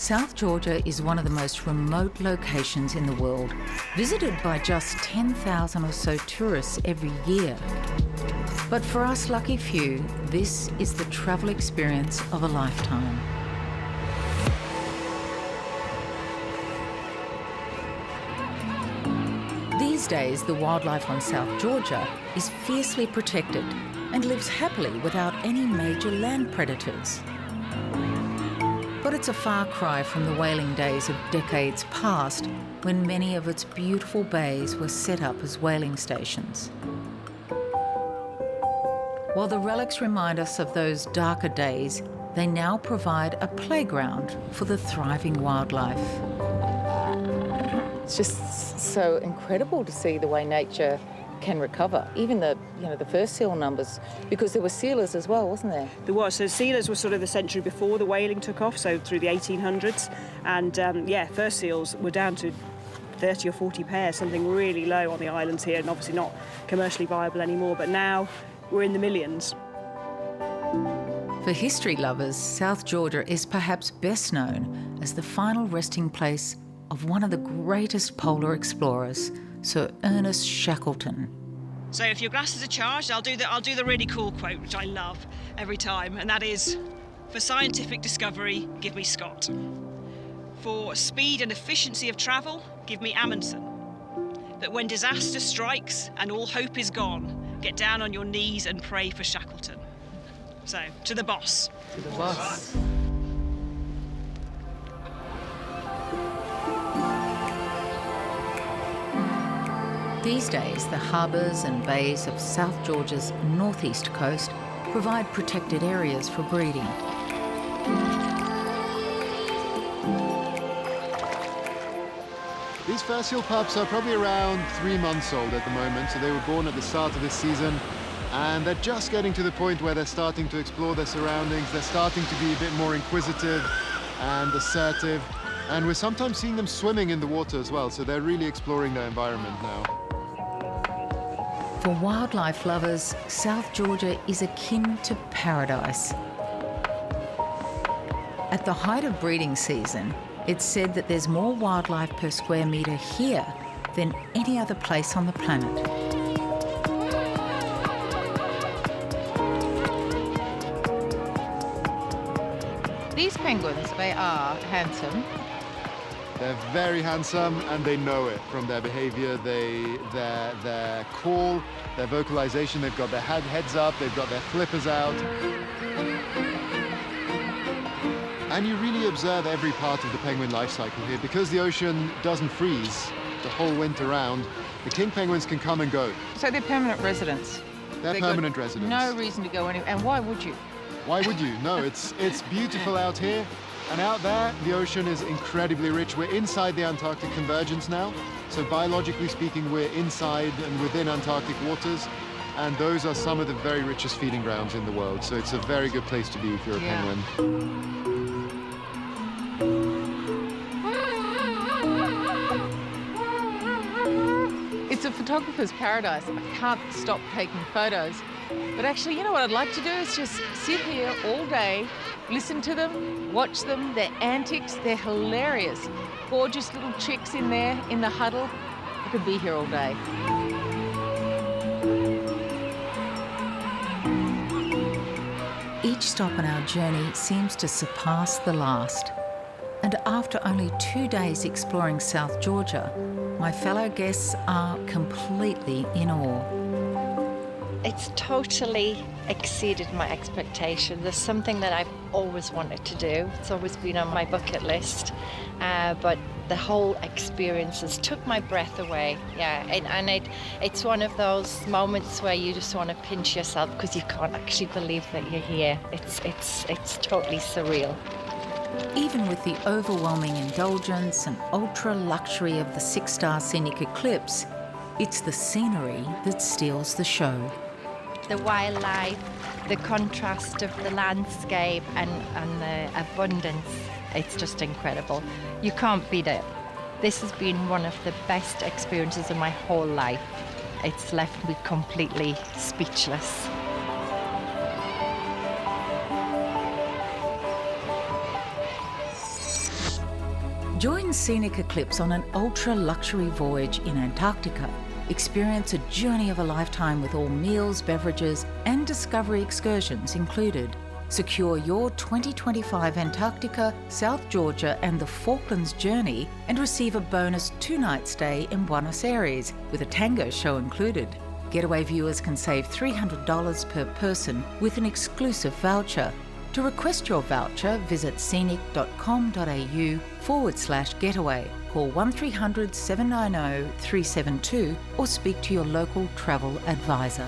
South Georgia is one of the most remote locations in the world, visited by just 10,000 or so tourists every year. But for us lucky few, this is the travel experience of a lifetime. These days, the wildlife on South Georgia is fiercely protected and lives happily without any major land predators. But it's a far cry from the whaling days of decades past, when many of its beautiful bays were set up as whaling stations. While the relics remind us of those darker days, they now provide a playground for the thriving wildlife. It's just so incredible to see the way nature can recover. Even the first seal numbers, because there were sealers as well, wasn't there? There was. So sealers were sort of the century before the whaling took off, so through the 1800s. And first seals were down to 30 or 40 pairs, something really low on the islands here, and obviously not commercially viable anymore. But now we're in the millions. For history lovers, South Georgia is perhaps best known as the final resting place of one of the greatest polar explorers, Sir Ernest Shackleton. So if your glasses are charged, I'll do the really cool quote, which I love every time, and that is, for scientific discovery, give me Scott. For speed and efficiency of travel, give me Amundsen. But when disaster strikes and all hope is gone, get down on your knees and pray for Shackleton. So, to the boss. To the boss. These days, the harbours and bays of South Georgia's northeast coast provide protected areas for breeding. These fur seal pups are probably around 3 months old at the moment, so they were born at the start of this season, and they're just getting to the point where they're starting to explore their surroundings. They're starting to be a bit more inquisitive and assertive, and we're sometimes seeing them swimming in the water as well, so they're really exploring their environment now. For wildlife lovers, South Georgia is akin to paradise. At the height of breeding season, it's said that there's more wildlife per square metre here than any other place on the planet. These penguins, they are handsome. They're very handsome, and they know it from their behavior, their call, their vocalization. They've got their heads up, they've got their flippers out. And you really observe every part of the penguin life cycle here. Because the ocean doesn't freeze the whole winter round, the king penguins can come and go. So they're permanent residents? They're permanent residents. No reason to go anywhere. And why would you? Why would you? No, it's beautiful out here. And out there, the ocean is incredibly rich. We're inside the Antarctic convergence now. So biologically speaking, we're inside and within Antarctic waters. And those are some of the very richest feeding grounds in the world. So it's a very good place to be if you're a penguin. It's a photographer's paradise. I can't stop taking photos. But actually, you know what I'd like to do is just sit here all day, listen to them, watch them, their antics. They're hilarious. Gorgeous little chicks in there in the huddle. I could be here all day. Each stop on our journey seems to surpass the last. And after only 2 days exploring South Georgia, my fellow guests are completely in awe. It's totally exceeded my expectations. There's something that I've always wanted to do. It's always been on my bucket list. But the whole experience has took my breath away. Yeah, and it's one of those moments where you just want to pinch yourself because you can't actually believe that you're here. It's totally surreal. Even with the overwhelming indulgence and ultra-luxury of the 6-star Scenic Eclipse, it's the scenery that steals the show. The wildlife, the contrast of the landscape and the abundance, it's just incredible. You can't beat it. This has been one of the best experiences of my whole life. It's left me completely speechless. Join Scenic Eclipse on an ultra-luxury voyage in Antarctica. Experience a journey of a lifetime with all meals, beverages and discovery excursions included. Secure your 2025 Antarctica, South Georgia and the Falklands journey and receive a bonus 2-night stay in Buenos Aires with a tango show included. Getaway viewers can save $300 per person with an exclusive voucher. To request your voucher, visit scenic.com.au/getaway. Call 1300 790 372 or speak to your local travel advisor.